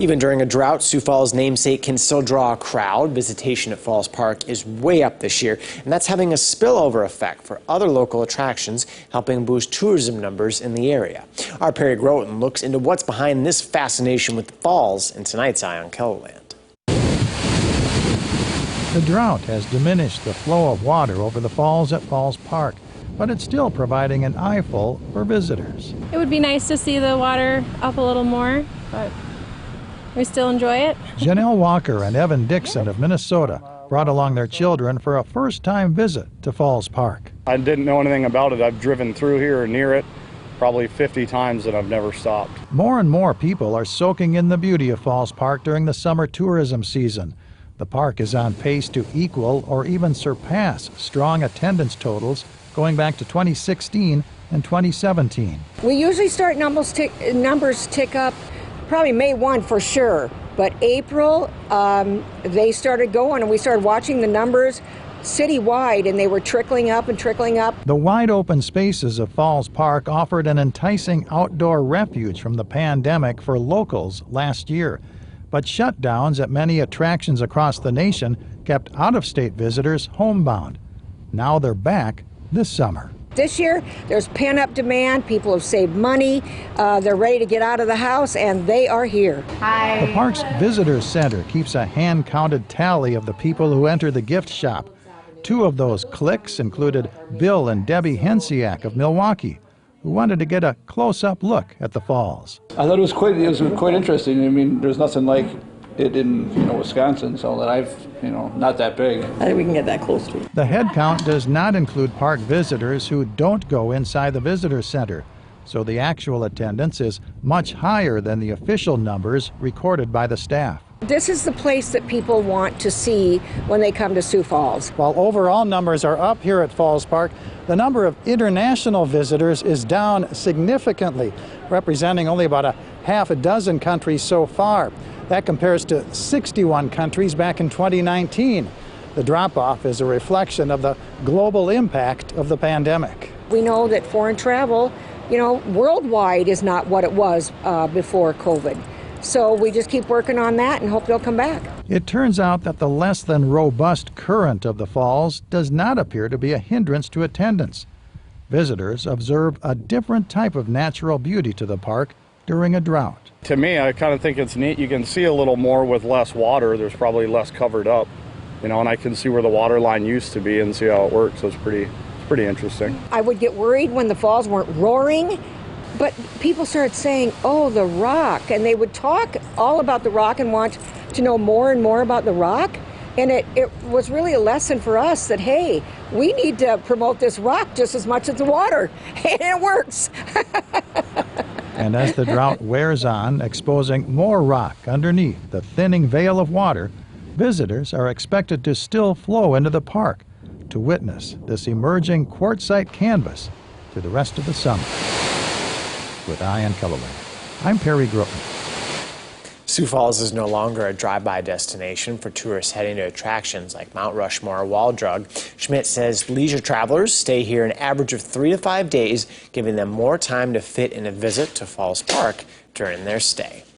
Even during a drought, Sioux Falls' namesake can still draw a crowd. Visitation at Falls Park is way up this year, and that's having a spillover effect for other local attractions, helping boost tourism numbers in the area. Our Perry Groten looks into what's behind this fascination with the falls in tonight's Eye on KELOLAND. The drought has diminished the flow of water over the falls at Falls Park, but it's still providing an eyeful for visitors. It would be nice to see the water up a little more, but we still enjoy it. Janelle Walker and Evan Dixon of Minnesota brought along their children for a first-time visit to Falls Park. I didn't know anything about it. I've driven through here or near it probably 50 times and I've never stopped. More and more people are soaking in the beauty of Falls Park during the summer tourism season. The park is on pace to equal or even surpass strong attendance totals going back to 2016 and 2017. We usually start numbers tick up probably May 1 for sure, but April they started going and we started watching the numbers citywide and they were trickling up and trickling up. The wide open spaces of Falls Park offered an enticing outdoor refuge from the pandemic for locals last year. But shutdowns at many attractions across the nation kept out-of-state visitors homebound. Now they're back this summer. This year, there's pent-up demand. People have saved money. They're ready to get out of the house, and they are here. Hi. The park's Visitors Center keeps a hand-counted tally of the people who enter the gift shop. Two of those clicks included Bill and Debbie Hensiak of Milwaukee, who wanted to get a close-up look at the falls. I thought it was quite interesting. I mean, there's nothing like it in Wisconsin, so that I've not that big. I think we can get that close to it. The head count does not include park visitors who don't go inside the visitor center, so the actual attendance is much higher than the official numbers recorded by the staff. This is the place that people want to see when they come to Sioux Falls. While overall numbers are up here at Falls Park, the number of international visitors is down significantly, representing only about a half a dozen countries so far. That compares to 61 countries back in 2019. The drop-off is a reflection of the global impact of the pandemic. We know that foreign travel, worldwide is not what it was before COVID. So we just keep working on that and hope they'll come back. It turns out that the less than robust current of the falls does not appear to be a hindrance to attendance. Visitors observe a different type of natural beauty to the park during a drought. To me, I kind of think it's neat. You can see a little more with less water. There's probably less covered up, and I can see where the water line used to be and see how it works. So it's pretty interesting. I would get worried when the falls weren't roaring. But people started saying, oh, the rock, and they would talk all about the rock and want to know more and more about the rock. And it was really a lesson for us that, hey, we need to promote this rock just as much as the water, and it works. And as the drought wears on, exposing more rock underneath the thinning veil of water, visitors are expected to still flow into the park to witness this emerging quartzite canvas through the rest of the summer. With Eye on KELOLAND, I'm Perry Groten. Sioux Falls is no longer a drive-by destination for tourists heading to attractions like Mount Rushmore or Wall Drug. Schmidt says leisure travelers stay here an average of 3 to 5 days, giving them more time to fit in a visit to Falls Park during their stay.